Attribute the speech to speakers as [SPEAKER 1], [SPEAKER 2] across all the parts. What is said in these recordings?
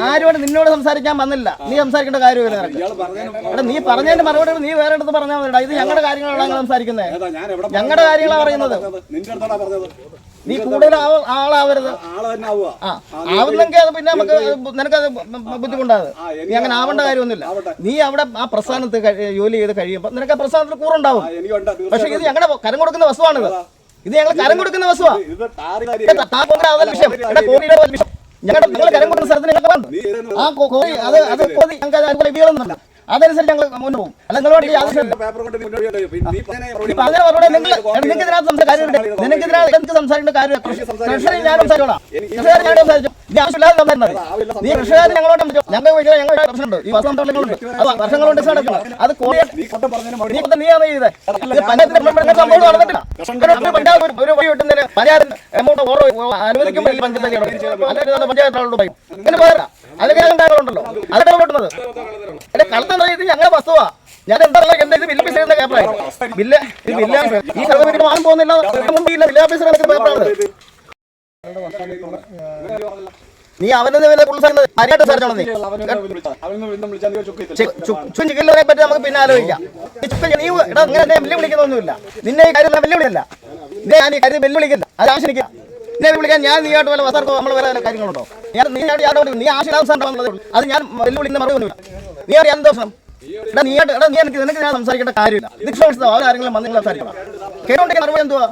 [SPEAKER 1] ആരോട് നിന്നോട് സംസാരിക്കാൻ വന്നില്ല. നീ സംസാരിക്കേണ്ട കാര്യമില്ല. നീ പറഞ്ഞതിന്റെ മറുപടി നീ വേറെ അടുത്ത് പറഞ്ഞാൽ മതി. ഇത് ഞങ്ങളുടെ കാര്യങ്ങളാണ് ഞങ്ങൾ സംസാരിക്കുന്നത്. ഞങ്ങളുടെ കാര്യങ്ങളാണ് പറയുന്നത്. നീ കൂടുതൽ ആളാവരുത്. ആവുന്നെങ്കിൽ അത് പിന്നെ നമുക്ക് നിനക്കത് ബുദ്ധിമുട്ടാത്. നീ അങ്ങനെ ആവേണ്ട കാര്യമൊന്നുമില്ല. നീ അവിടെ ആ പ്രസ്ഥാനത്ത് ജോലി ചെയ്ത് കഴിയുമ്പോൾ നിനക്ക് ആ പ്രസ്ഥാനത്തിൽ കൂറുണ്ടാവും. പക്ഷെ ഇത് ഞങ്ങളുടെ കരം കൊടുക്കുന്ന വസ്തുവാണിത്. ഇത് ഞങ്ങൾ കരം കൊടുക്കുന്ന വസ്തുവാ. ഞങ്ങൾ കരം കൊടുക്കുന്ന സ്ഥലത്തിന് ഞങ്ങൾക്ക് ആ കോഴി അത് ഞങ്ങൾക്ക് വീഴുന്നില്ല. അതനുസരിച്ച് ഞങ്ങൾ മുന്നോട്ട് പോകും. അല്ല നിങ്ങളോട് നിനക്ക് സംസാരിക്കേണ്ട കാര്യം ഞാൻ സംസാരിച്ചോളാം. നീ കൃഷിക്കാരൻ ഞങ്ങളോട് ഞങ്ങളുടെ പ്രശ്നമുണ്ട്. ഈ വസന്തങ്ങളുണ്ട്. അത് വർഷങ്ങളുണ്ട് നടക്കുന്നത്. അത് നീയാണ് ചെയ്തത്. പഞ്ചായത്തിന്റെ സംഭവം നടന്നിട്ടില്ല. പഞ്ചായത്ത് ഒരു വഴി കിട്ടുന്നതിന് പഞ്ചായത്തിന് എമൗണ്ട് ഓരോ അനുവദിക്കുമ്പോൾ പഞ്ചായത്തുകളോട് പറയും. അങ്ങനെ പോരാ. അതൊക്കെ കാര്യങ്ങളുണ്ടല്ലോ. അതൊക്കെ കിട്ടുന്നത് കളത്ത ഞങ്ങളുടെ വസ്തുവാ. ഞാൻ എന്താ ഇത് ബില്ല് ഓഫീസർ പേപ്പറായി. ബില്ല് ഈ സർട്ടിഫിക്കറ്റ് വാങ്ങാൻ പോകുന്നില്ല. ബില്ല് ഓഫീസർ പേപ്പറാണ്. നീ അവനെ ചിക്കലിനെ പറ്റി നമുക്ക് പിന്നെ ആലോചിക്കാം. നീ ഇങ്ങനെ വെല്ലു വിളിക്കുന്നൊന്നുമില്ല. നിന്നെ ഈ കാര്യം വെല്ലുവിളിയല്ല. ഞാൻ ഈ കാര്യം വെല്ലുവിളിക്കില്ല. അത് ആവശ്യമില്ല. എന്നെ വിളിക്കാൻ ഞാൻ നീയായിട്ട് വല്ല വസ്ത്രത്തോ നമ്മൾ വേറെ കാര്യങ്ങളുണ്ടോ? നീ ആവശ്യം അത് ഞാൻ വെല്ലുവിളിക്കുന്ന മറുപടിയൊന്നുമില്ല. നീ അറിയാൻ ദോഷം നീ നിനക്ക് ഞാൻ സംസാരിക്കേണ്ട കാര്യമില്ല. ദീക്ഷ ആരെങ്കിലും വന്നില്ല സംസാരിക്കണം. കേട്ടോണ്ടെങ്കിൽ മറുപടി എന്തുവാ?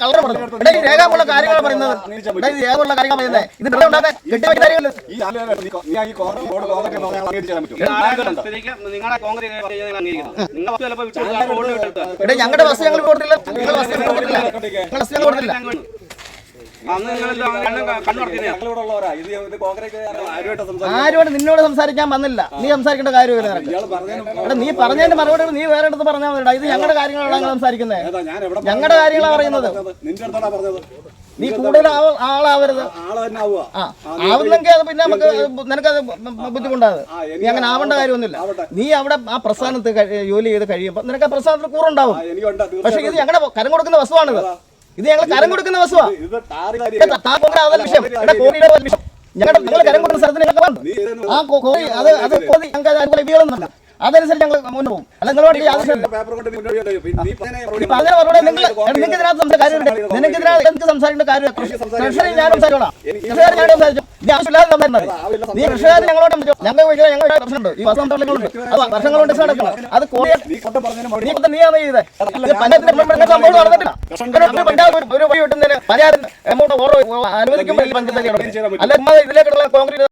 [SPEAKER 1] കളർ പറഞ്ഞു. ഈ രേഖാമുള്ള കാര്യങ്ങൾ പറയുന്നത് രേഖമുള്ള കാര്യങ്ങൾ പറയുന്നത് ഇത് ഉണ്ടാക്കാൻ കെട്ടിവെച്ച കാര്യങ്ങൾ. ഞങ്ങളുടെ ബസ് ഞങ്ങൾ കൊടുത്തില്ല. കൊടുത്തില്ല. ആരോട് നിന്നോട് സംസാരിക്കാൻ വന്നില്ല. നീ സംസാരിക്കേണ്ട കാര്യമില്ല. നീ പറഞ്ഞതിന്റെ മറുപടി നീ വേറെ അടുത്ത് പറഞ്ഞാൽ മതി. ഇത് ഞങ്ങളുടെ കാര്യങ്ങളാണ് ഞങ്ങൾ സംസാരിക്കുന്നത്. ഞങ്ങളുടെ കാര്യങ്ങളാണ് പറയുന്നത്. നീ കൂടുതൽ ആളാവരുത്. ആവുന്നെങ്കിൽ അത് പിന്നെ നമുക്ക് നിനക്കത് ബുദ്ധിമുട്ടാത്. നീ അങ്ങനെ ആവേണ്ട കാര്യമൊന്നുമില്ല. നീ അവിടെ ആ പ്രസ്ഥാനത്ത് ജോലി ചെയ്ത് കഴിയുമ്പോൾ നിനക്ക് ആ പ്രസ്ഥാനത്തിൽ കൂറുണ്ടാവും. പക്ഷെ ഇത് ഞങ്ങളുടെ കരം കൊടുക്കുന്ന വസ്തുവാണിത്. ഇത് ഞങ്ങൾ കരം കൊടുക്കുന്ന വസ്തുവാ. ഞങ്ങൾ കരം കൊടുക്കുന്ന സ്ഥലത്തിന് ആ കോഴി അത് ഞങ്ങൾക്ക് വീഴുന്നില്ല. അതനുസരിച്ച് ഞങ്ങൾ മുന്നോട്ട് പോകും. അല്ല നിങ്ങളോട് നിനക്ക് സംസാരിക്കേണ്ട കാര്യം ഞാൻ സംസാരിച്ചോളാം. നീ കൃഷിക്കാരൻ ഞങ്ങളോട് ഞങ്ങളുടെ പ്രശ്നമുണ്ട്. ഈ വസന്തങ്ങളുണ്ട്. അത് വർഷങ്ങളുണ്ട് നടക്കുന്നത്. അത് നീയാണ് ചെയ്തത്. പഞ്ചായത്തിന്റെ സംഭവം നടന്നിട്ടില്ല. പഞ്ചായത്ത് ഒരു വഴി കിട്ടുന്നതിന് പഞ്ചായത്തിന് എമൗണ്ട് ഓരോ അനുവദിക്കുമ്പോൾ അല്ല ഇതിലേക്കുള്ള കോൺക്രീറ്റ്